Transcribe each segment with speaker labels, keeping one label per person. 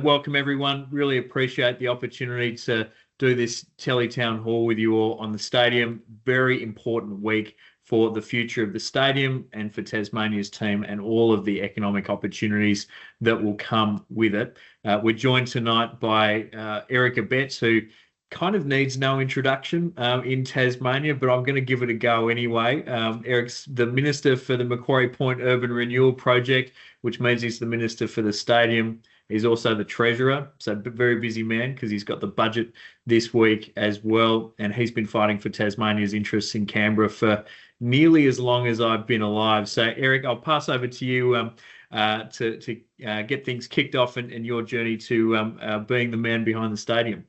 Speaker 1: welcome everyone. Really appreciate the opportunity to do this Teletown Hall with you all on the stadium. Very important week for the future of the stadium and for Tasmania's team and all of the economic opportunities that will come with it. We're joined tonight by Eric Abetz, who kind of needs no introduction in Tasmania, but I'm going to give it a go anyway. Eric's the Minister for the Macquarie Point Urban Renewal project, which means he's the Minister for the stadium. He's also the Treasurer, so a very busy man because he's got the budget this week as well, and he's been fighting for Tasmania's interests in Canberra for nearly as long as I've been alive. So, Eric, I'll pass over to you to get things kicked off in your journey to being the man behind the stadium.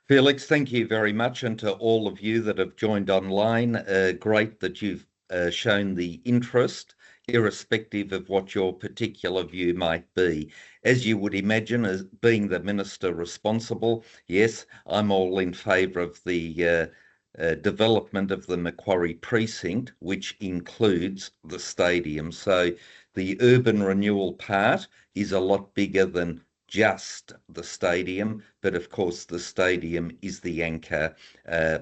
Speaker 2: Felix, thank you very much, and to all of you that have joined online. Great that you've shown the interest, irrespective of what your particular view might be. As you would imagine, as being the minister responsible, yes, I'm all in favour of the development of the Macquarie precinct, which includes the stadium. So the urban renewal part is a lot bigger than just the stadium, but of course the stadium is the anchor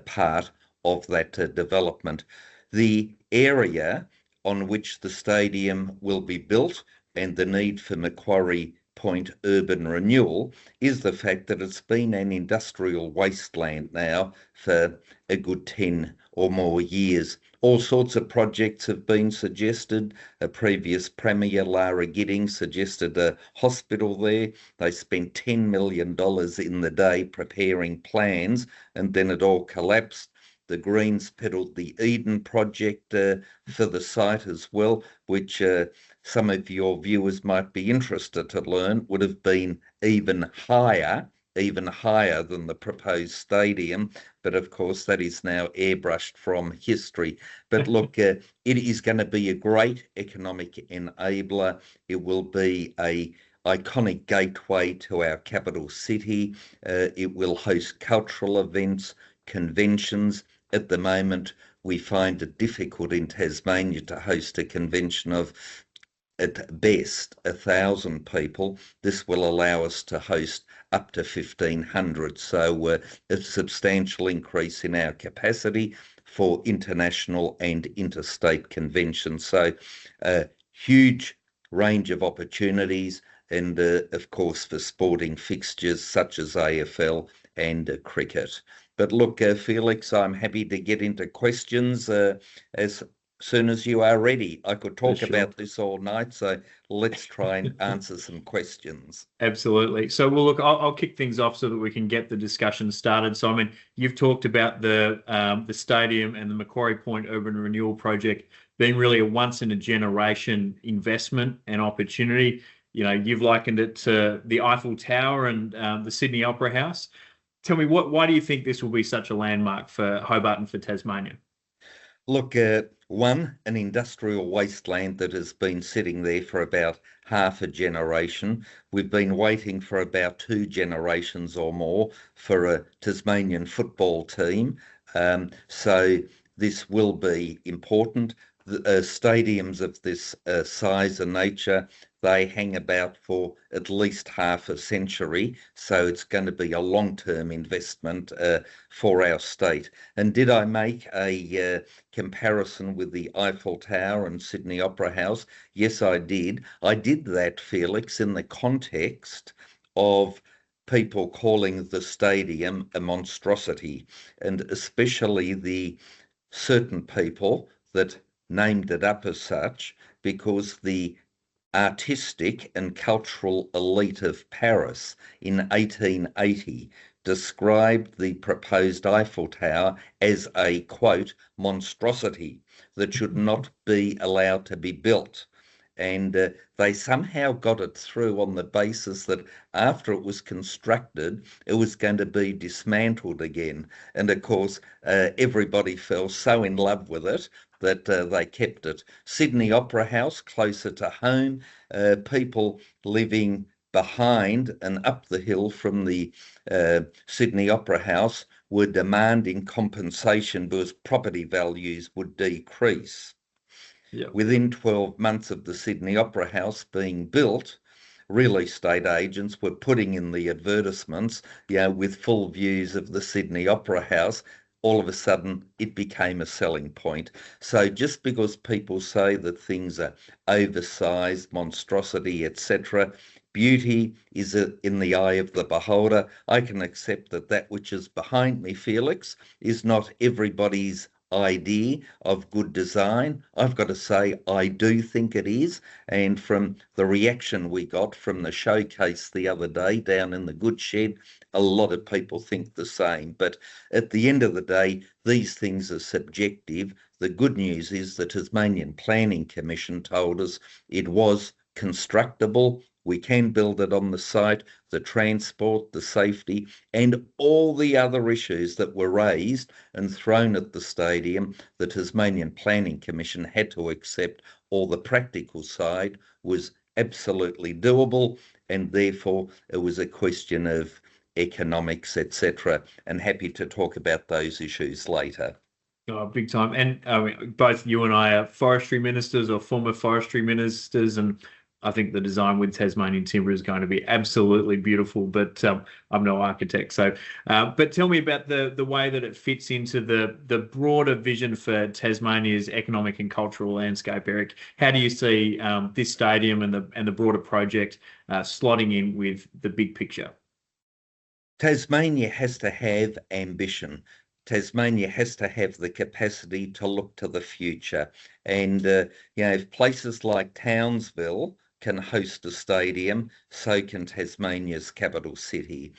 Speaker 2: part of that development. The area on which the stadium will be built and the need for Macquarie Point Urban Renewal is the fact that it's been an industrial wasteland now for a good 10 or more years. All sorts of projects have been suggested. A previous Premier, Lara Giddings, suggested a hospital there. They spent $10 million in the day preparing plans, and then it all collapsed. The Greens peddled the Eden project for the site as well, which some of your viewers might be interested to learn would have been even higher than the proposed stadium. But of course, that is now airbrushed from history. But look, it is going to be a great economic enabler. It will be a iconic gateway to our capital city. It will host cultural events, conventions. At the moment, we find it difficult in Tasmania to host a convention of, at best, 1,000 people. This will allow us to host up to 1,500. So a substantial increase in our capacity for international and interstate conventions. So a huge range of opportunities, and of course for sporting fixtures such as AFL and cricket. But look, Felix, I'm happy to get into questions as soon as you are ready. I could talk about this all night, so let's try and answer some questions.
Speaker 1: Absolutely. So, well, look, I'll kick things off so that we can get the discussion started. So, I mean, you've talked about the stadium and the Macquarie Point Urban Renewal project being really a once-in-a-generation investment and opportunity. You know, you've likened it to the Eiffel Tower and the Sydney Opera House. Tell me, why do you think this will be such a landmark for Hobart and for Tasmania?
Speaker 2: Look, one, an industrial wasteland that has been sitting there for about half a generation. We've been waiting for about 2 generations or more for a Tasmanian football team. So this will be important. Stadiums of this size and nature, they hang about for at least half a century, so it's going to be a long-term investment for our state. And did I make a comparison with the Eiffel Tower and Sydney Opera House? Yes, I did. I did that, Felix, in the context of people calling the stadium a monstrosity, and especially the certain people that named it up as such, because the artistic and cultural elite of Paris in 1880 described the proposed Eiffel Tower as a, quote, monstrosity that should not be allowed to be built. And they somehow got it through on the basis that after it was constructed, it was going to be dismantled again. And of course, everybody fell so in love with it that they kept it. Sydney Opera House, closer to home, people living behind and up the hill from the Sydney Opera House were demanding compensation because property values would decrease. Yep. Within 12 months of the Sydney Opera House being built, real estate agents were putting in the advertisements, with full views of the Sydney Opera House, all of a sudden it became a selling point. So just because people say that things are oversized, monstrosity, etc., beauty is in the eye of the beholder. I can accept that that which is behind me, Felix, is not everybody's idea of good design. I've got to say, I do think it is. And from the reaction we got from the showcase the other day down in the goods shed, a lot of people think the same. But at the end of the day, these things are subjective. The good news is the Tasmanian Planning Commission told us it was constructible. We can build it on the site, the transport, the safety, and all the other issues that were raised and thrown at the stadium. The Tasmanian Planning Commission had to accept all the practical side was absolutely doable, and therefore it was a question of economics, etc. And happy to talk about those issues later.
Speaker 1: Oh, big time. And both you and I are forestry ministers or former forestry ministers, and I think the design with Tasmanian timber is going to be absolutely beautiful, but I'm no architect. So, but tell me about the way that it fits into the broader vision for Tasmania's economic and cultural landscape, Eric. How do you see this stadium and the broader project slotting in with the big picture?
Speaker 2: Tasmania has to have ambition. Tasmania has to have the capacity to look to the future. And, if places like Townsville can host a stadium, so can Tasmania's capital city.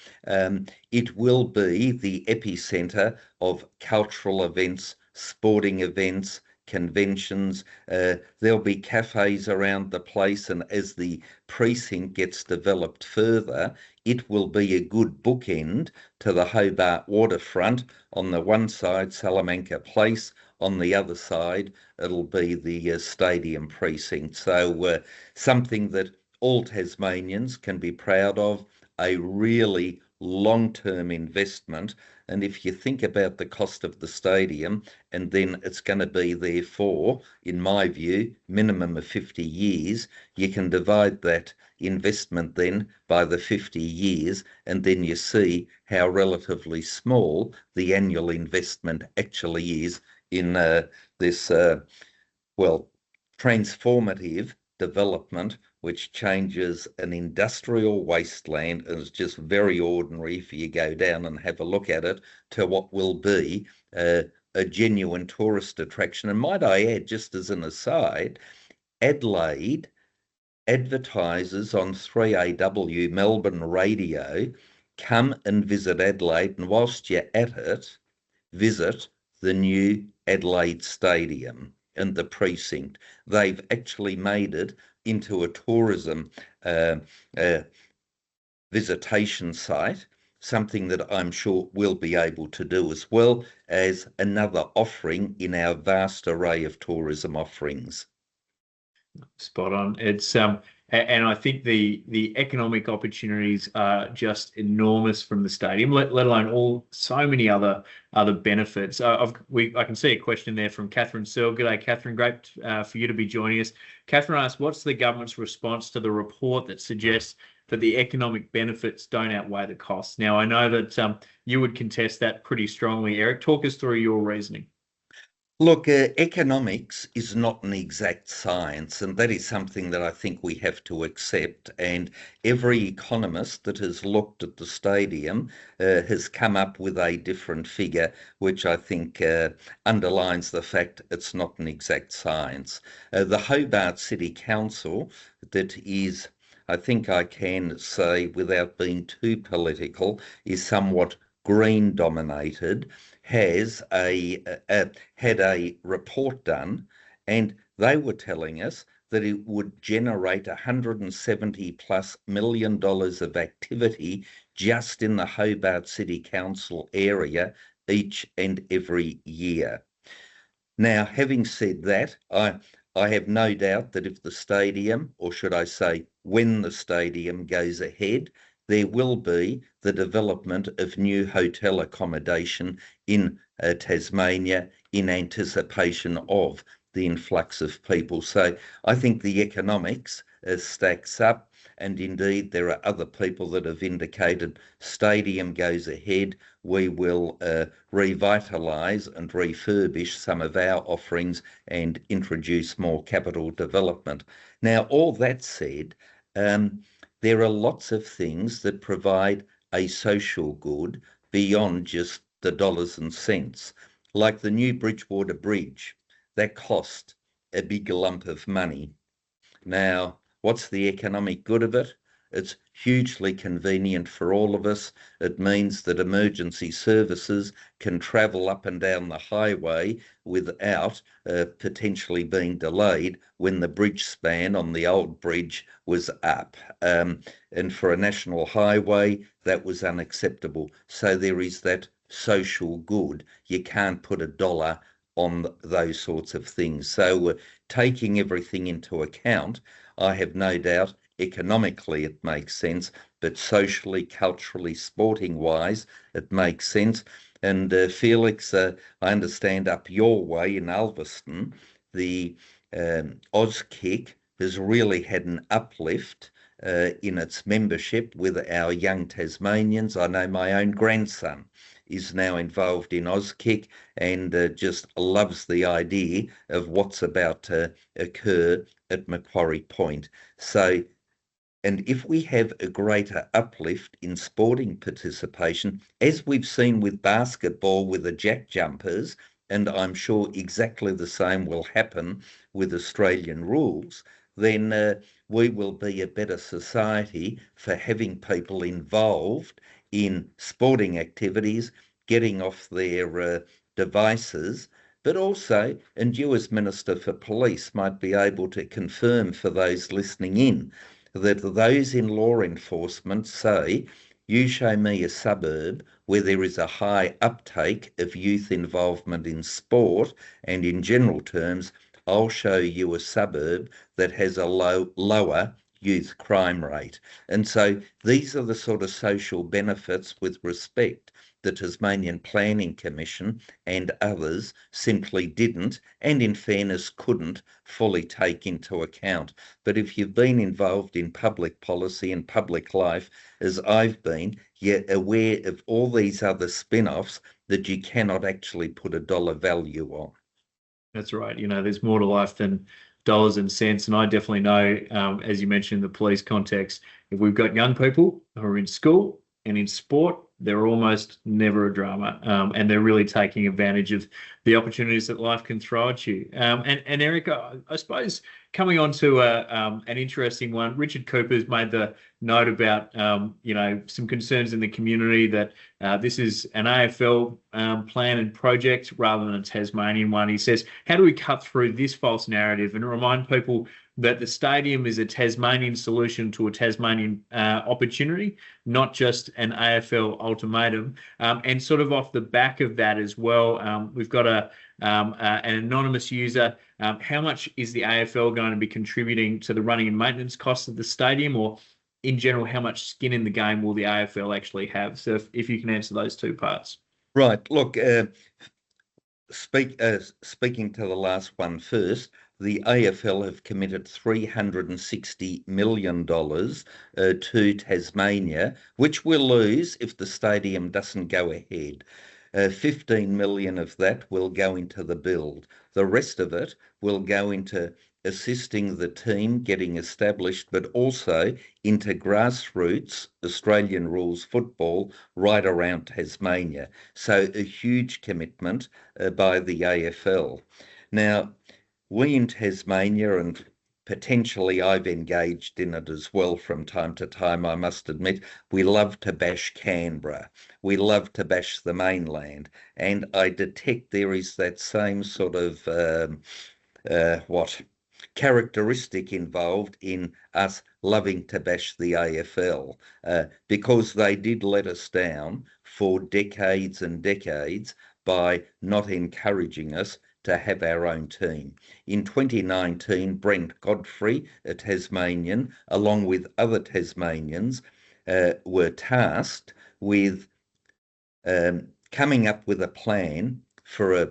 Speaker 2: It will be the epicentre of cultural events, sporting events, conventions. There'll be cafes around the place, and as the precinct gets developed further, it will be a good bookend to the Hobart waterfront. On the one side, Salamanca Place. On the other side, it'll be the stadium precinct. So something that all Tasmanians can be proud of, a really long-term investment. And if you think about the cost of the stadium, and then it's going to be there for, in my view, minimum of 50 years, you can divide that investment then by the 50 years, and then you see how relatively small the annual investment actually is in this, transformative development, which changes an industrial wasteland and is just very ordinary if you go down and have a look at it, to what will be a genuine tourist attraction. And might I add, just as an aside, Adelaide advertises on 3AW Melbourne radio, come and visit Adelaide, and whilst you're at it, visit the new Adelaide Stadium and the precinct. They've actually made it into a tourism visitation site, something that I'm sure we'll be able to do, as well as another offering in our vast array of tourism offerings.
Speaker 1: Spot on. It's and I think the economic opportunities are just enormous from the stadium, let alone so many other benefits. I can see a question there from Catherine Searle. G'day, Catherine. Great for you to be joining us. Catherine asks, what's the government's response to the report that suggests that the economic benefits don't outweigh the costs? Now, I know that you would contest that pretty strongly. Eric, talk us through your reasoning.
Speaker 2: Look, economics is not an exact science, and that is something that I think we have to accept. And every economist that has looked at the stadium has come up with a different figure, which I think underlines the fact it's not an exact science. The Hobart City Council, that is, I think I can say without being too political, is somewhat green dominated, has had a report done, and they were telling us that it would generate $170+ million of activity just in the Hobart City Council area each and every year. Now, having said that, I have no doubt that if the stadium, or should I say when the stadium goes ahead, there will be the development of new hotel accommodation in Tasmania in anticipation of the influx of people. So I think the economics stacks up. and indeed there are other people that have indicated stadium goes ahead, we will revitalise and refurbish some of our offerings and introduce more capital development. Now, all that said, there are lots of things that provide a social good beyond just the dollars and cents, like the new Bridgewater Bridge. That cost a big lump of money. Now, what's the economic good of it? It's hugely convenient for all of us. It means that emergency services can travel up and down the highway without potentially being delayed when the bridge span on the old bridge was up. And for a national highway, that was unacceptable. So there is that social good. You can't put a dollar on those sorts of things. So taking everything into account, I have no doubt economically it makes sense, but socially, culturally, sporting wise, it makes sense. And Felix, I understand up your way in Ulverston, the Auskick has really had an uplift in its membership with our young Tasmanians. I know my own grandson is now involved in Auskick and just loves the idea of what's about to occur at Macquarie Point. So, and if we have a greater uplift in sporting participation, as we've seen with basketball with the jack jumpers, and I'm sure exactly the same will happen with Australian rules, then we will be a better society for having people involved in sporting activities, getting off their devices, but also, and you as Minister for Police might be able to confirm for those listening in, that those in law enforcement say, you show me a suburb where there is a high uptake of youth involvement in sport, and in general terms, I'll show you a suburb that has a lower youth crime rate. And so these are the sort of social benefits with respect the Tasmanian Planning Commission and others simply didn't, and in fairness couldn't, fully take into account. But if you've been involved in public policy and public life, as I've been, you're aware of all these other spin-offs that you cannot actually put a dollar value on.
Speaker 1: That's right. There's more to life than dollars and cents. And I definitely know, as you mentioned in the police context, if we've got young people who are in school and in sport, they're almost never a drama. And they're really taking advantage of the opportunities that life can throw at you. And Eric, I suppose coming on to an interesting one, Richard Cooper's made the note about, some concerns in the community that this is an AFL plan and project rather than a Tasmanian one. He says, how do we cut through this false narrative and remind people that the stadium is a Tasmanian solution to a Tasmanian opportunity, not just an AFL ultimatum? And sort of off the back of that as well, we've got an anonymous user. How much is the AFL going to be contributing to the running and maintenance costs of the stadium, or in general, how much skin in the game will the AFL actually have? So if you can answer those two parts.
Speaker 2: Right. Look, speaking to the last one first, the AFL have committed $360 million to Tasmania, which we'll lose if the stadium doesn't go ahead. 15 million of that will go into the build. The rest of it will go into assisting the team getting established, but also into grassroots Australian rules football right around Tasmania. So a huge commitment by the AFL. Now, we in Tasmania, and potentially I've engaged in it as well from time to time, I must admit, we love to bash Canberra. We love to bash the mainland. And I detect there is that same sort of, characteristic involved in us loving to bash the AFL, because they did let us down for decades and decades by not encouraging us to have our own team. In 2019, Brent Godfrey, a Tasmanian, along with other Tasmanians, were tasked with coming up with a plan for a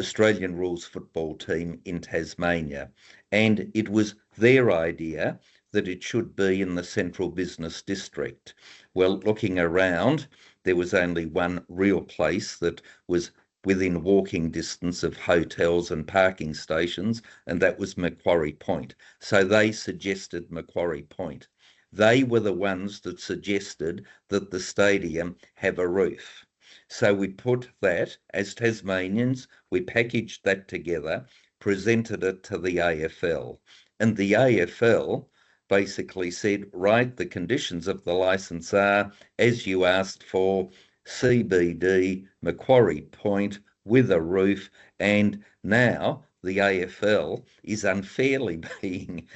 Speaker 2: Australian rules football team in Tasmania. And it was their idea that it should be in the central business district. Well, looking around, there was only one real place that was within walking distance of hotels and parking stations, and that was Macquarie Point. So they suggested Macquarie Point. They were the ones that suggested that the stadium have a roof. So we put that, as Tasmanians, we packaged that together, presented it to the AFL, and the AFL basically said, right, the conditions of the licence are, as you asked for, CBD, Macquarie Point, with a roof, and now the AFL is unfairly being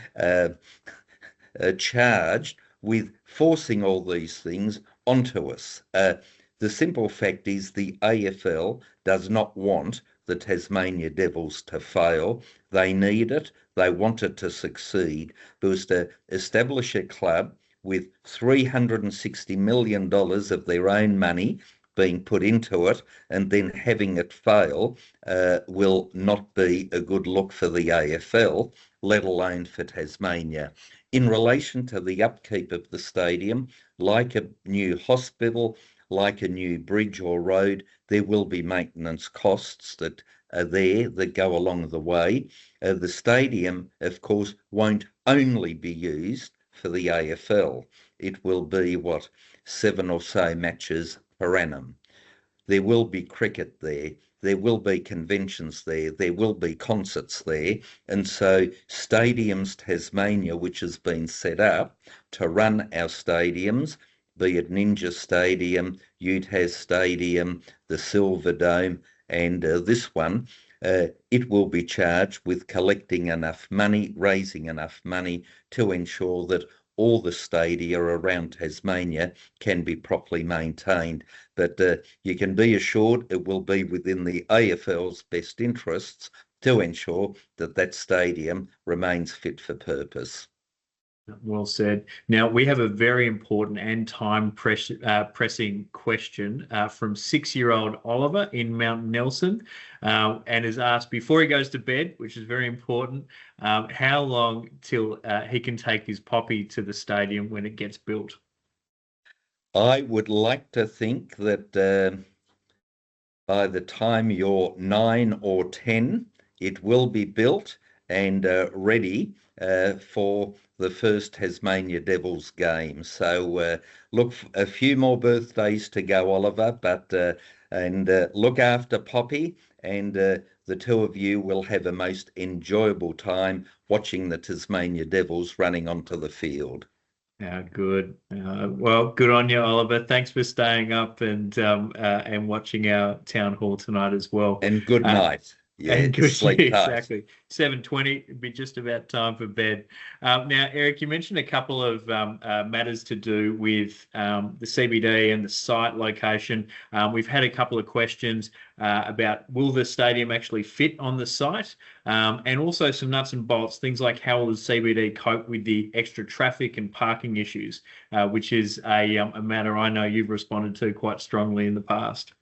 Speaker 2: charged with forcing all these things onto us. The simple fact is the AFL does not want the Tasmania Devils to fail. They need it. They want it to succeed, because to establish a club with $360 million of their own money being put into it and then having it fail will not be a good look for the AFL, let alone for Tasmania. In relation to the upkeep of the stadium, like a new hospital, like a new bridge or road, there will be maintenance costs that are there that go along the way. The stadium, of course, won't only be used for the AFL. It will be, 7 or so matches per annum. There will be cricket there. There will be conventions there. There will be concerts there. And so Stadiums Tasmania, which has been set up to run our stadiums, be it Ninja Stadium, UTAS Stadium, the Silver Dome, and this one, it will be charged with collecting enough money, raising enough money to ensure that all the stadia around Tasmania can be properly maintained. But you can be assured it will be within the AFL's best interests to ensure that that stadium remains fit for purpose.
Speaker 1: Well said. Now, we have a very important and pressing question from 6-year-old Oliver in Mount Nelson, and has asked, before he goes to bed, which is very important, how long till he can take his poppy to the stadium when it gets built?
Speaker 2: I would like to think that by the time you're 9 or 10, it will be built and ready for the first Tasmania Devils game. So look, a few more birthdays to go, Oliver, but look after Poppy, and the two of you will have a most enjoyable time watching the Tasmania Devils running onto the field.
Speaker 1: Good. Well, good on you, Oliver. Thanks for staying up and watching our town hall tonight as well.
Speaker 2: And good night. Yeah,
Speaker 1: and good,
Speaker 2: sleep tight.
Speaker 1: Exactly. 7:20 would be just about time for bed. Now, Eric, you mentioned a couple of matters to do with the CBD and the site location. We've had a couple of questions about will the stadium actually fit on the site, and also some nuts and bolts, things like how will the CBD cope with the extra traffic and parking issues, which is a matter I know you've responded to quite strongly in the past.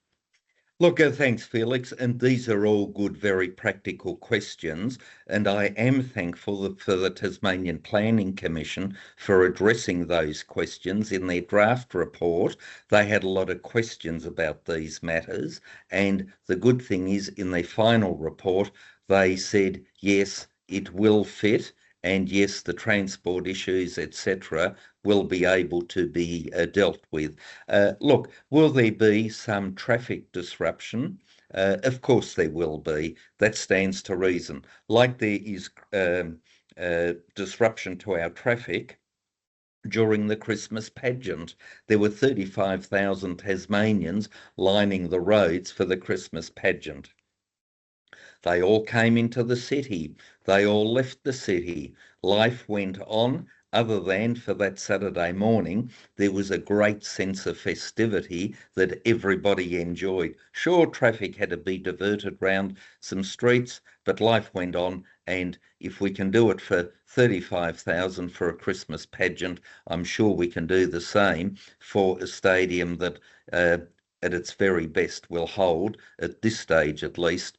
Speaker 2: Look, thanks, Felix. And these are all good, very practical questions. And I am thankful for the Tasmanian Planning Commission for addressing those questions in their draft report. They had a lot of questions about these matters. And the good thing is, in their final report, they said, yes, it will fit. And yes, the transport issues, etc., will be able to be dealt with. Look, will there be some traffic disruption? Of course there will be. That stands to reason. Like there is disruption to our traffic during the Christmas pageant. There were 35,000 Tasmanians lining the roads for the Christmas pageant. They all came into the city. They all left the city. Life went on. Other than for that Saturday morning, there was a great sense of festivity that everybody enjoyed. Sure, traffic had to be diverted round some streets, but life went on. And if we can do it for 35,000 for a Christmas pageant, I'm sure we can do the same for a stadium that at its very best will hold, at this stage at least,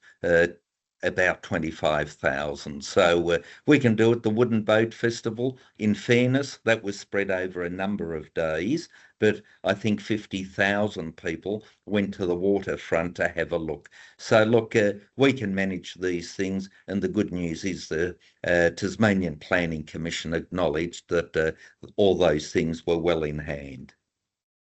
Speaker 2: about 25,000. So we can do it. The Wooden Boat Festival, in fairness, that was spread over a number of days, but I think 50,000 people went to the waterfront to have a look. So look, we can manage these things, and the good news is the Tasmanian Planning Commission acknowledged that all those things were well in hand.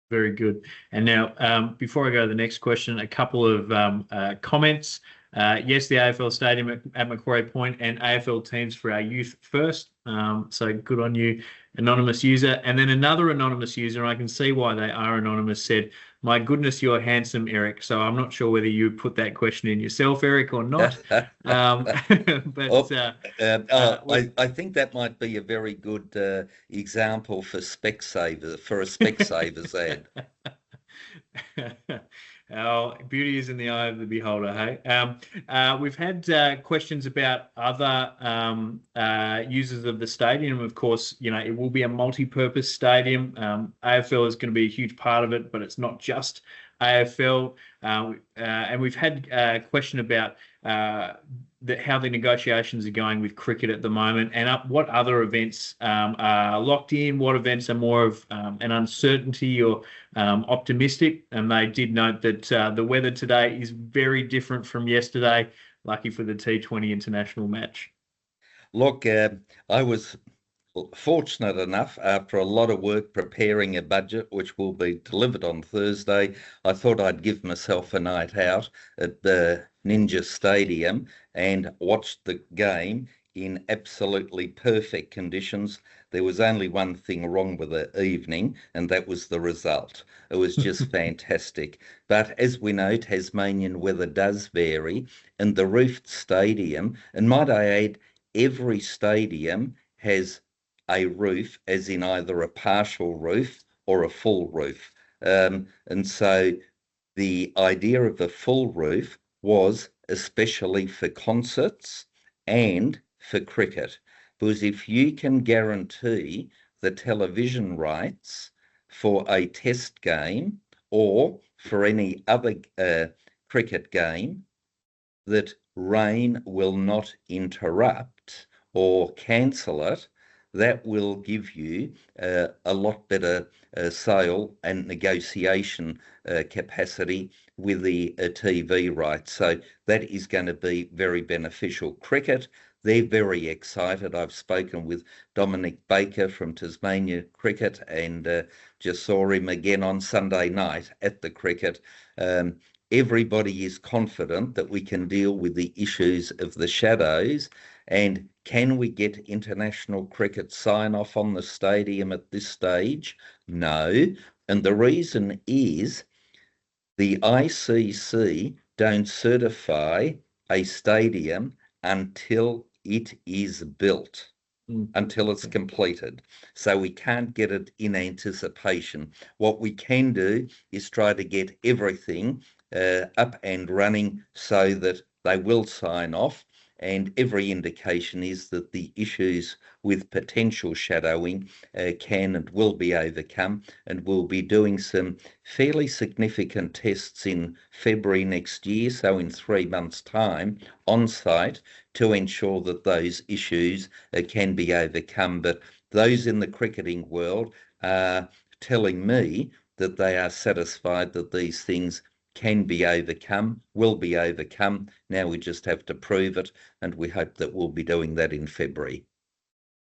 Speaker 1: Very good. And now, before I go to the next question, a couple of comments. Yes, the AFL Stadium at Macquarie Point and AFL teams for our youth first. So good on you, anonymous user. And then another anonymous user, I can see why they are anonymous, said, "My goodness, you're handsome, Eric." So I'm not sure whether you put that question in yourself, Eric, or not. But
Speaker 2: I think that might be a very good example for Specsavers, for a Specsavers ad.
Speaker 1: Oh, beauty is in the eye of the beholder, hey? We've had questions about other users of the stadium. Of course, you know, it will be a multi-purpose stadium. AFL is going to be a huge part of it, but it's not just AFL. And we've had a question about how the negotiations are going with cricket at the moment, and what other events are locked in, what events are more of an uncertainty or optimistic. And they did note that the weather today is very different from yesterday, lucky for the T20 international match.
Speaker 2: Look, I was fortunate enough, after a lot of work preparing a budget which will be delivered on Thursday, I thought I'd give myself a night out at the Ninja Stadium and watch the game in absolutely perfect conditions. There was only one thing wrong with the evening, and that was the result. It was just fantastic. But as we know, Tasmanian weather does vary, and the roofed stadium, and might I add, every stadium has a roof, as in either a partial roof or a full roof. And so the idea of a full roof was especially for concerts and for cricket, because if you can guarantee the television rights for a test game or for any other cricket game, that rain will not interrupt or cancel it, that will give you a lot better sale and negotiation capacity with the TV rights. So that is going to be very beneficial. Cricket, they're very excited. I've spoken with Dominic Baker from Tasmania Cricket and just saw him again on Sunday night at the cricket. Everybody is confident that we can deal with the issues of the shadows. And can we get international cricket sign-off on the stadium at this stage? No. And the reason is the ICC don't certify a stadium until it is built, until it's completed. So we can't get it in anticipation. What we can do is try to get everything up and running so that they will sign off. And every indication is that the issues with potential shadowing can and will be overcome, and we'll be doing some fairly significant tests in February next year, so in 3 months' time, on site to ensure that those issues can be overcome. But those in the cricketing world are telling me that they are satisfied that these things can be overcome, will be overcome. Now we just have to prove it, and we hope that we'll be doing that in February.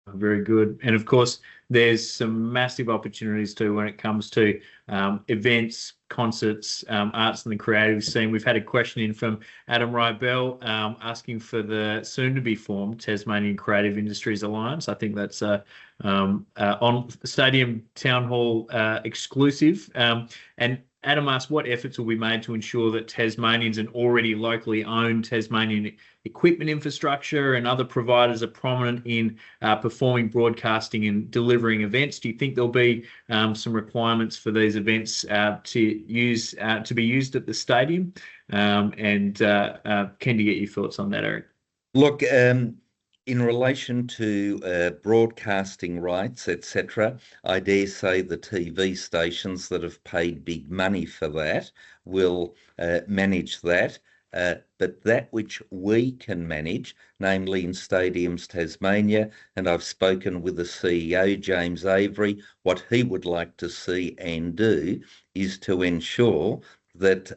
Speaker 1: Very good. And of course, there's some massive opportunities too when it comes to events, concerts, arts and the creative scene. We've had a question in from Adam Rybell asking for the soon-to-be formed Tasmanian Creative Industries Alliance. I think that's on Stadium Town Hall exclusive. And Adam asked what efforts will be made to ensure that Tasmanians and already locally owned Tasmanian equipment infrastructure and other providers are prominent in performing, broadcasting and delivering events. Do you think there'll be some requirements for these events to be used at the stadium? And keen to get your thoughts on that, Eric.
Speaker 2: Look, in relation to broadcasting rights, etc., I dare say the TV stations that have paid big money for that will manage that. but that which we can manage, namely in Stadiums Tasmania, and I've spoken with the CEO, James Avery, what he would like to see and do is to ensure that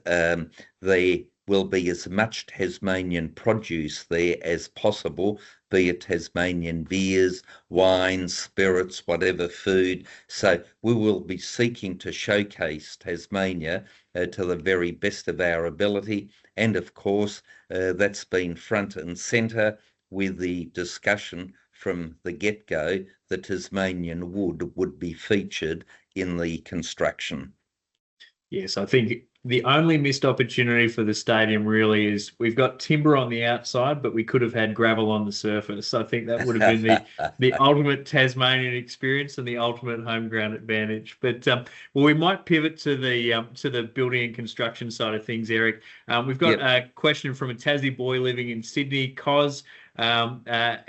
Speaker 2: there will be as much Tasmanian produce there as possible, be it Tasmanian beers, wines, spirits, whatever food. So we will be seeking to showcase Tasmania to the very best of our ability. And of course, that's been front and centre with the discussion from the get-go that Tasmanian wood would be featured in the construction.
Speaker 1: Yes, I think the only missed opportunity for the stadium really is we've got timber on the outside, but we could have had gravel on the surface. I think that would have been the ultimate Tasmanian experience and the ultimate home ground advantage. But well, we might pivot to the building and construction side of things, Eric. We've got a question from a Tassie boy living in Sydney, Cos.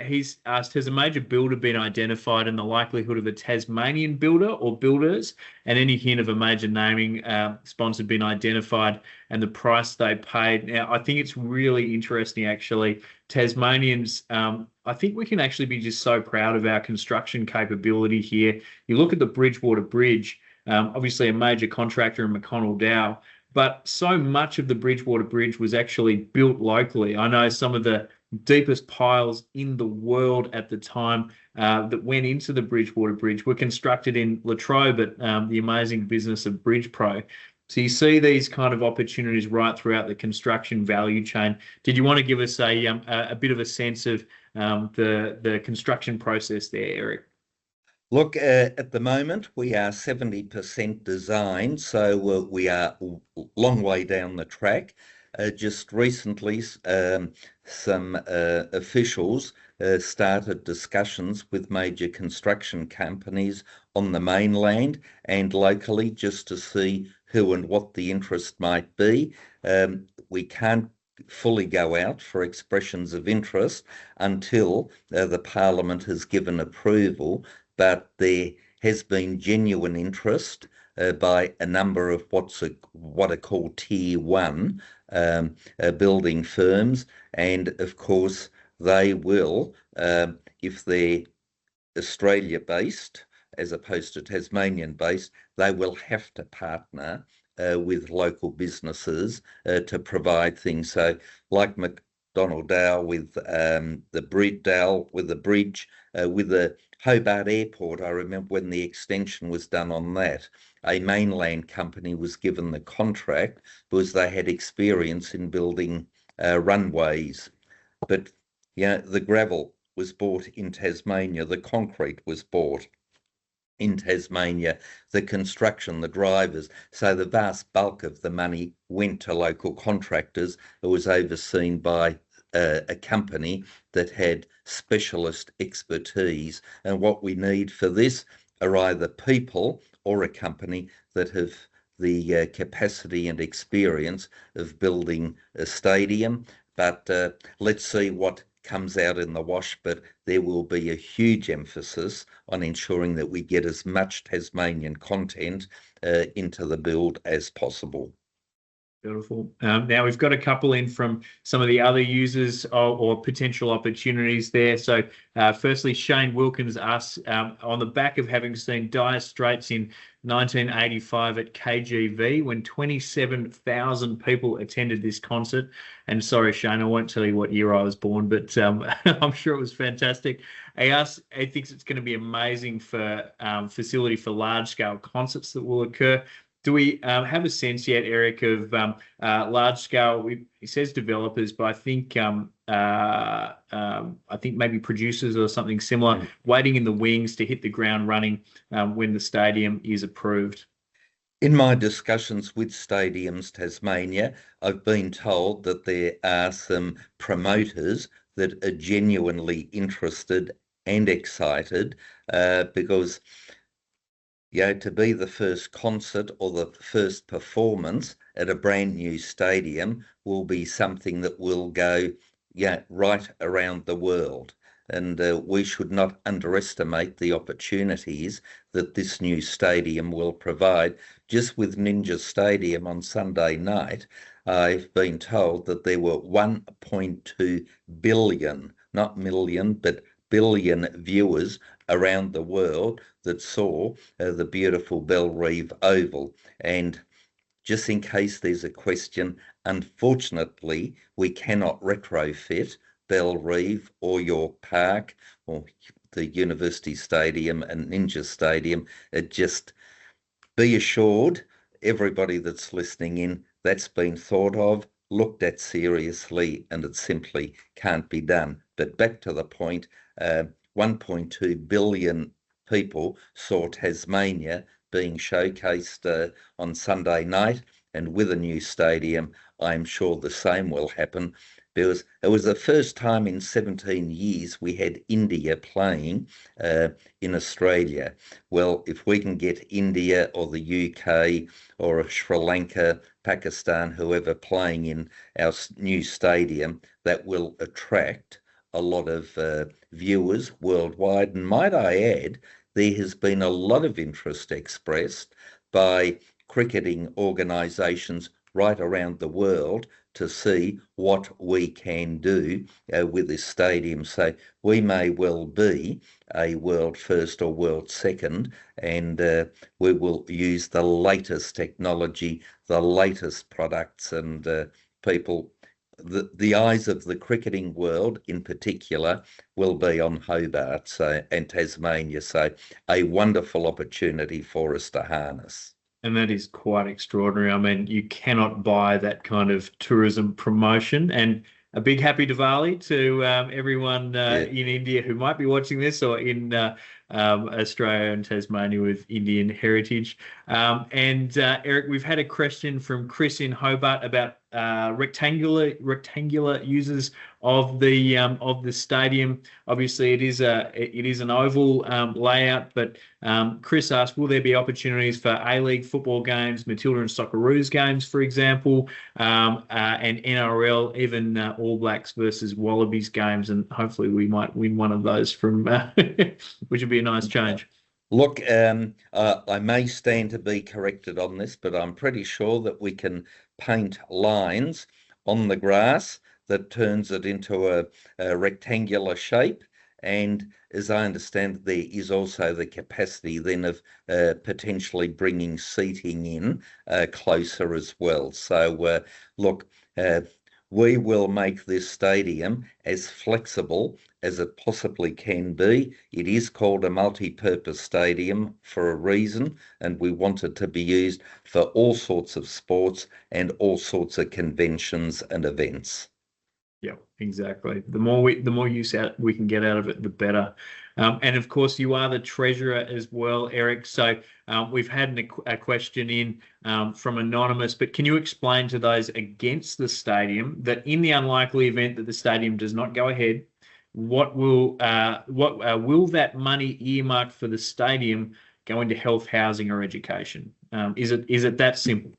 Speaker 1: He's asked, has a major builder been identified and the likelihood of a Tasmanian builder or builders and any hint of a major naming sponsor been identified and the price they paid? Now, I think it's really interesting, actually. Tasmanians, I think we can actually be just so proud of our construction capability here. You look at the Bridgewater Bridge, obviously a major contractor in McConnell Dow, but so much of the Bridgewater Bridge was actually built locally. I know some of the deepest piles in the world at the time that went into the Bridgewater Bridge were constructed in Latrobe at the amazing business of Bridge Pro. So you see these kind of opportunities right throughout the construction value chain. Did you want to give us a bit of a sense of the construction process there, Eric?
Speaker 2: Look, at the moment, we are 70% designed, so we are a long way down the track. Just recently, some officials started discussions with major construction companies on the mainland and locally just to see who and what the interest might be. We can't fully go out for expressions of interest until the Parliament has given approval, but there has been genuine interest by a number of what are called tier one building firms, and of course they will, if they're Australia based as opposed to Tasmanian based, they will have to partner with local businesses to provide things. So like McDonnell Dow with the bridge, with the Hobart Airport, I remember when the extension was done on that, a mainland company was given the contract because they had experience in building runways. But the gravel was bought in Tasmania, the concrete was bought in Tasmania, the construction, the drivers. So the vast bulk of the money went to local contractors. It was overseen by a company that had specialist expertise. And what we need for this are either people or a company that have the capacity and experience of building a stadium. But let's see what comes out in the wash, but there will be a huge emphasis on ensuring that we get as much Tasmanian content into the build as possible.
Speaker 1: Beautiful. Now we've got a couple in from some of the other users or potential opportunities there. So firstly, Shane Wilkins asks, on the back of having seen Dire Straits in 1985 at KGV when 27,000 people attended this concert. And sorry, Shane, I won't tell you what year I was born, but I'm sure it was fantastic. He thinks it's going to be amazing for facility for large-scale concerts that will occur. Do we have a sense yet, Eric, of large scale? He says developers, but I think maybe producers or something similar, waiting in the wings to hit the ground running when the stadium is approved.
Speaker 2: In my discussions with Stadiums Tasmania, I've been told that there are some promoters that are genuinely interested and excited because to be the first concert or the first performance at a brand new stadium will be something that will go right around the world. And we should not underestimate the opportunities that this new stadium will provide. Just with Ninja Stadium on Sunday night, I've been told that there were 1.2 billion, not million, but billion viewers around the world that saw the beautiful Bellerive Oval. And just in case there's a question, unfortunately, we cannot retrofit Bellerive or York Park or the University Stadium and Ninja Stadium. It just be assured, everybody that's listening in, that's been thought of, looked at seriously, and it simply can't be done. But back to the point, 1.2 billion people saw Tasmania being showcased on Sunday night, and with a new stadium, I'm sure the same will happen, because it was the first time in 17 years we had India playing in Australia. Well, if we can get India or the UK or Sri Lanka, Pakistan, whoever playing in our new stadium, that will attract a lot of viewers worldwide. And might I add, there has been a lot of interest expressed by cricketing organisations right around the world to see what we can do with this stadium. So we may well be a world first or world second, and we will use the latest technology, the latest products, and people, the eyes of the cricketing world in particular will be on Hobart and Tasmania. So a wonderful opportunity for us to harness.
Speaker 1: And that is quite extraordinary. I mean, you cannot buy that kind of tourism promotion. And a big happy Diwali to everyone in India who might be watching this, or in Australia and Tasmania with Indian heritage. Eric, we've had a question from Chris in Hobart about rectangular uses of the stadium. Obviously, it is an oval layout, but Chris asked, will there be opportunities for A-League football games, Matilda and Socceroos games, for example, and NRL, even All Blacks versus Wallabies games, and hopefully we might win one of those from, which would be a nice change.
Speaker 2: Look, I may stand to be corrected on this, but I'm pretty sure that we can paint lines on the grass that turns it into a rectangular shape. And as I understand, there is also the capacity then of potentially bringing seating in closer as well. So look, we will make this stadium as flexible as it possibly can be. It is called a multi-purpose stadium for a reason, and we want it to be used for all sorts of sports and all sorts of conventions and events.
Speaker 1: Yeah, exactly. The more use we can get out of it, the better. And of course, you are the treasurer as well, Eric. So we've had a question in from Anonymous, but can you explain to those against the stadium that in the unlikely event that the stadium does not go ahead, what will that money earmarked for the stadium go into health, housing, or education? Is it that simple?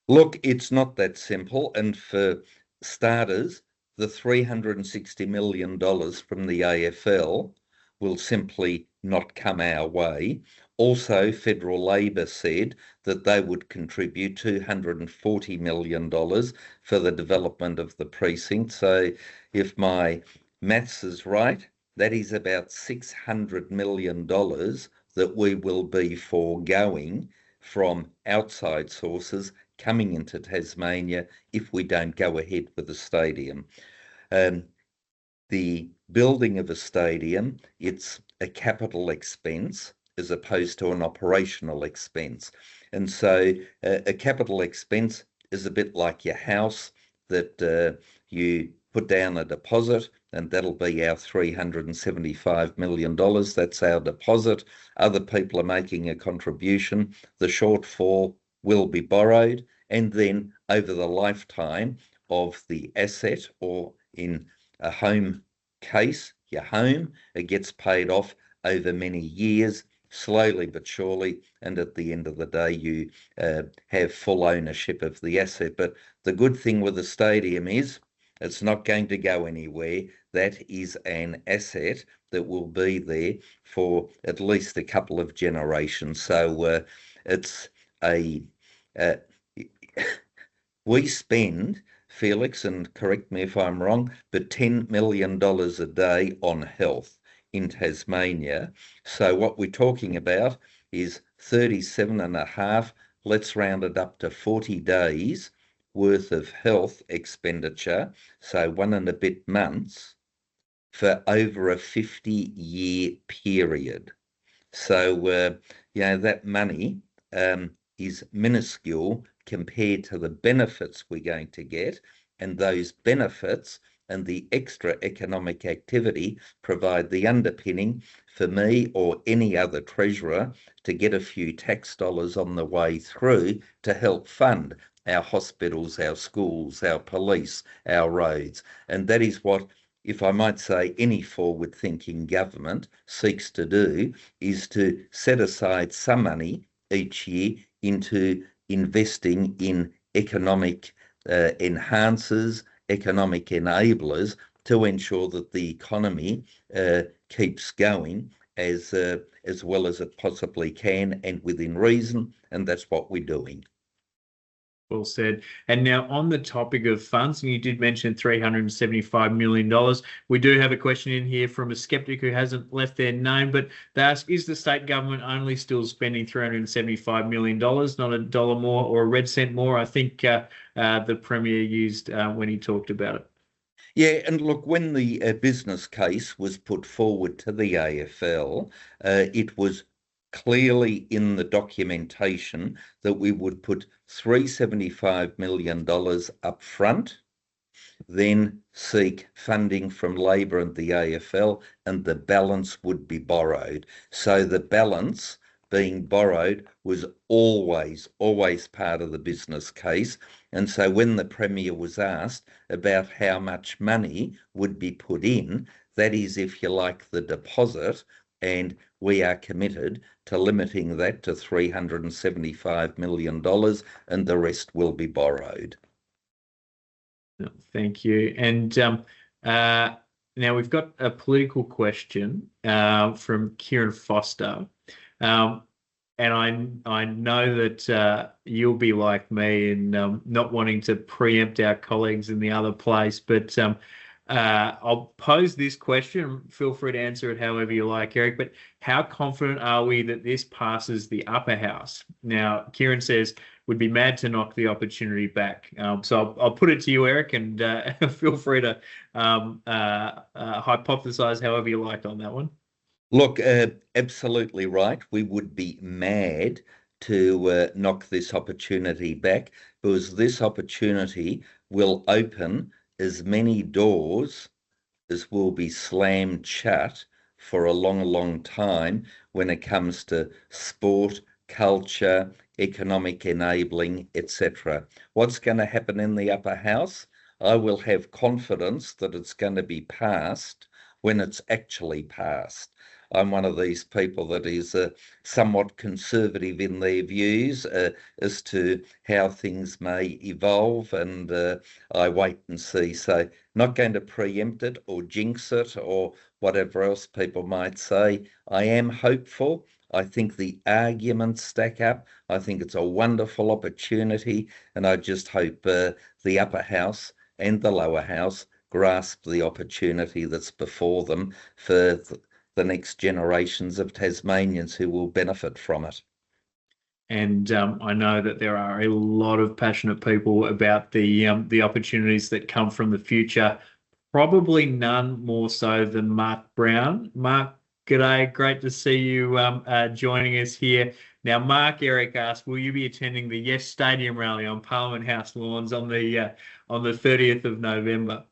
Speaker 2: Look, it's not that simple. And for starters, the $360 million from the AFL will simply not come our way. Also, Federal Labor said that they would contribute $240 million for the development of the precinct. So if my maths is right, that is about $600 million that we will be foregoing from outside sources coming into Tasmania if we don't go ahead with the stadium. The building of a stadium, it's a capital expense as opposed to an operational expense. And so a capital expense is a bit like your house that you put down a deposit, and that'll be our $375 million. That's our deposit. Other people are making a contribution. The shortfall will be borrowed, and then over the lifetime of the asset, or in a home case, your home, it gets paid off over many years, slowly but surely, and at the end of the day you have full ownership of the asset. But the good thing with the stadium is it's not going to go anywhere. That is an asset that will be there for at least a couple of generations. So it's a We spend, Felix, and correct me if I'm wrong, but $10 million a day on health in Tasmania. So what we're talking about is 37 and a half, let's round it up to 40 days worth of health expenditure, so 1 and a bit months, for over a 50-year period. So, that money is minuscule compared to the benefits we're going to get. And those benefits and the extra economic activity provide the underpinning for me or any other treasurer to get a few tax dollars on the way through to help fund our hospitals, our schools, our police, our roads. And that is what, if I might say, any forward-thinking government seeks to do, is to set aside some money each year into investing in economic enhancers, economic enablers to ensure that the economy keeps going as well as it possibly can and within reason, and that's what we're doing.
Speaker 1: Well said. And now on the topic of funds, and you did mention $375 million. We do have a question in here from a skeptic who hasn't left their name, but they ask, is the state government only still spending $375 million, not a dollar more or a red cent more? I think the Premier used when he talked about it.
Speaker 2: Yeah, and look, when the business case was put forward to the AFL, it was clearly in the documentation that we would put $375 million up front, then seek funding from Labor and the AFL, and the balance would be borrowed. So the balance being borrowed was always part of the business case. And so when the Premier was asked about how much money would be put in, that is, if you like, the deposit, and we are committed to limiting that to $375 million, and the rest will be borrowed.
Speaker 1: Thank you. And now we've got a political question from Kieran Foster. And I know that you'll be like me in not wanting to preempt our colleagues in the other place, but I'll pose this question. Feel free to answer it however you like, Eric. But how confident are we that this passes the upper house? Now, Kieran says, would be mad to knock the opportunity back. So I'll put it to you, Eric, and feel free to hypothesize however you like on that one.
Speaker 2: Look, absolutely right. We would be mad to knock this opportunity back, because this opportunity will open as many doors as will be slammed shut for a long time when it comes to sport, culture, economic enabling, etc. What's going to happen in the upper house? I will have confidence that it's going to be passed when it's actually passed. I'm one of these people that is somewhat conservative in their views as to how things may evolve, and I wait and see. So not going to preempt it or jinx it or whatever else people might say. I am hopeful. I think the arguments stack up. I think it's a wonderful opportunity, and I just hope the upper house and the lower house grasp the opportunity that's before them for the next generations of Tasmanians who will benefit from it.
Speaker 1: And I know that there are a lot of passionate people about the opportunities that come from the future. Probably none more so than Mark Brown. Mark, g'day. Great to see you joining us here. Now, Mark, Eric asked, will you be attending the Yes Stadium rally on Parliament House lawns on the 30th of November?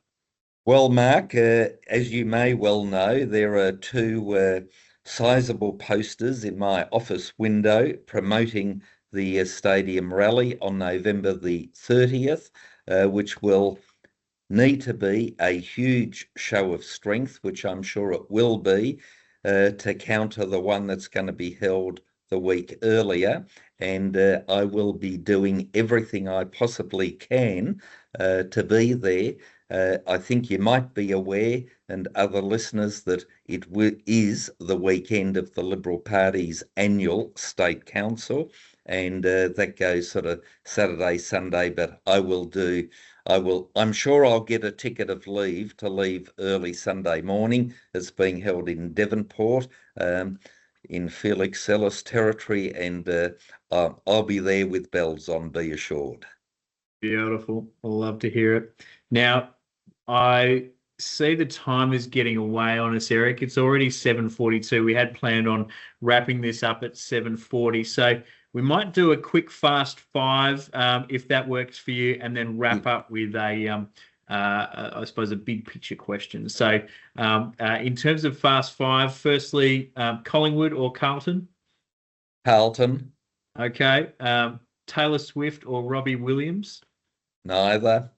Speaker 2: Well, Mark, as you may well know, there are two sizable posters in my office window promoting the stadium rally on November the 30th, which will need to be a huge show of strength, which I'm sure it will be, to counter the one that's going to be held the week earlier. And I will be doing everything I possibly can to be there. I think you might be aware, and other listeners, that it is the weekend of the Liberal Party's annual State Council, and that goes sort of Saturday, Sunday. But I'm sure I'll get a ticket of leave to leave early Sunday morning. It's being held in Devonport, in Felix Ellis territory, and I'll be there with bells on, be assured.
Speaker 1: Beautiful. I'll love to hear it. Now, I see the time is getting away on us, Eric. It's already 7:42. We had planned on wrapping this up at 7:40. So we might do a quick fast five, if that works for you, and then wrap up with I suppose, a big picture question. So in terms of fast five, firstly, Collingwood or Carlton?
Speaker 2: Carlton?
Speaker 1: Okay. Taylor Swift or Robbie Williams?
Speaker 2: Neither.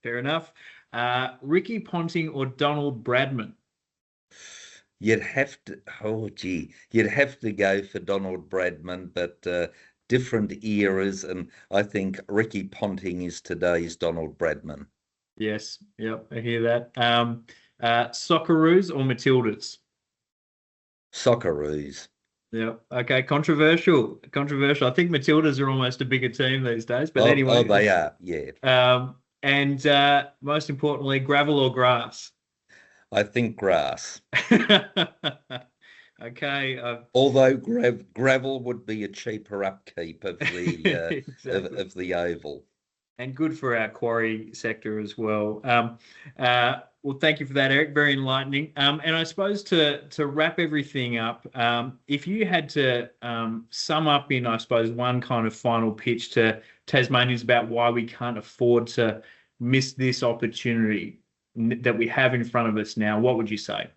Speaker 1: Fair enough. Ricky Ponting or Donald Bradman?
Speaker 2: You'd have to go for Donald Bradman, but different eras, and I think Ricky Ponting is today's Donald Bradman.
Speaker 1: Yes, yep, I hear that. Socceroos or Matildas?
Speaker 2: Socceroos.
Speaker 1: Yeah. Okay. Controversial. I think Matildas are almost a bigger team these days. But anyway.
Speaker 2: Oh, they are. Yeah.
Speaker 1: And most importantly, gravel or grass?
Speaker 2: I think grass.
Speaker 1: Okay.
Speaker 2: Although gravel would be a cheaper upkeep of the
Speaker 1: exactly.
Speaker 2: of the oval.
Speaker 1: And good for our quarry sector as well. Well, thank you for that, Eric. Very enlightening. And I suppose to wrap everything up, if you had to sum up in, I suppose, one kind of final pitch to Tasmanians about why we can't afford to miss this opportunity that we have in front of us now, what would you say?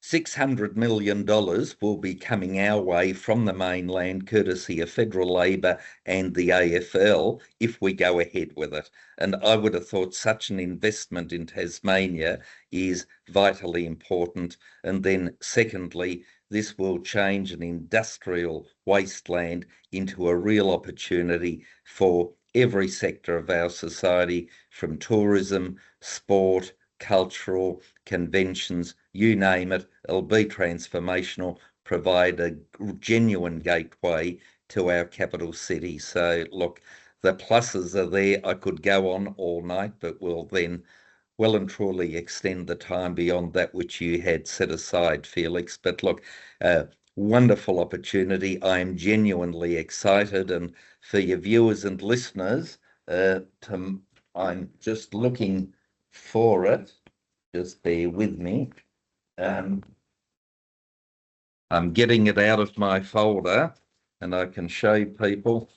Speaker 2: $600 million will be coming our way from the mainland, courtesy of Federal Labor and the AFL, if we go ahead with it. And I would have thought such an investment in Tasmania is vitally important. And then secondly, this will change an industrial wasteland into a real opportunity for every sector of our society, from tourism, sport, cultural, conventions, you name it. It'll be transformational, provide a genuine gateway to our capital city. So look, the pluses are there. I could go on all night, but we'll then well and truly extend the time beyond that which you had set aside, Felix. But look, wonderful opportunity. I am genuinely excited, and for your viewers and listeners, I'm just looking for it. Just bear with me. I'm getting it out of my folder, and I can show people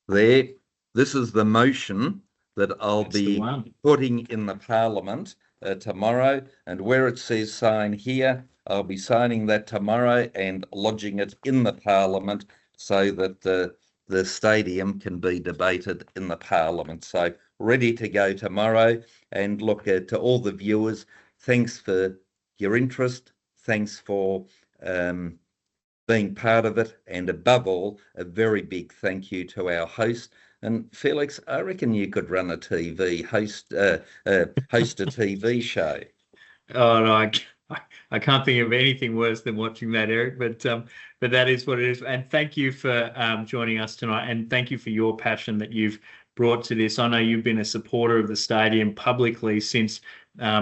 Speaker 2: there. This is the motion that I'll be putting in the Parliament tomorrow, and where it says sign here, I'll be signing that tomorrow and lodging it in the Parliament so that the stadium can be debated in the Parliament. So ready to go tomorrow. And look, to all the viewers, thanks for your interest. Thanks for being part of it. And above all, a very big thank you to our host. And Felix, I reckon you could run a host a TV show.
Speaker 1: Oh, no, I can't think of anything worse than watching that, Eric, but that is what it is. And thank you for joining us tonight, and thank you for your passion that you've brought to this. I know you've been a supporter of the stadium publicly since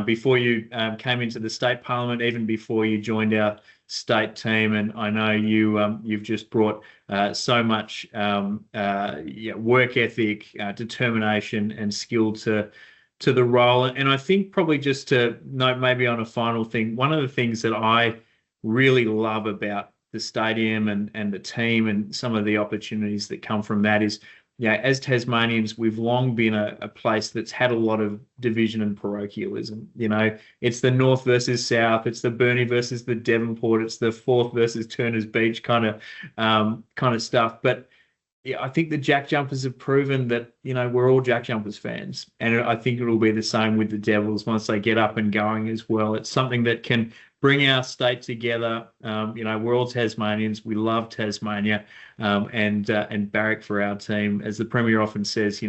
Speaker 1: before you came into the state parliament, even before you joined our state team, and I know you've just brought so much work ethic, determination, and skill to the role. And I think probably just to note maybe on a final thing, one of the things that I really love about the stadium and the team and some of the opportunities that come from that is, as Tasmanians, we've long been a place that's had a lot of division and parochialism. It's the North versus South, it's the Burnie versus the Devonport, it's the Forth versus Turners Beach kind of stuff. But yeah, I think the Jack Jumpers have proven that, we're all Jack Jumpers fans. And I think it'll be the same with the Devils once they get up and going as well. It's something that can bring our state together. We're all Tasmanians. We love Tasmania, and barrack for our team. As the Premier often says,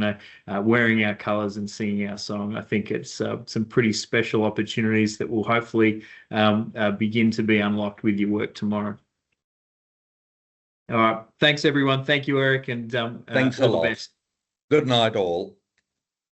Speaker 1: wearing our colours and singing our song. I think it's some pretty special opportunities that will hopefully begin to be unlocked with your work tomorrow. All right. Thanks, everyone. Thank you, Eric, and
Speaker 2: Thanks a
Speaker 1: all the
Speaker 2: lot.
Speaker 1: best.
Speaker 2: Good night, all.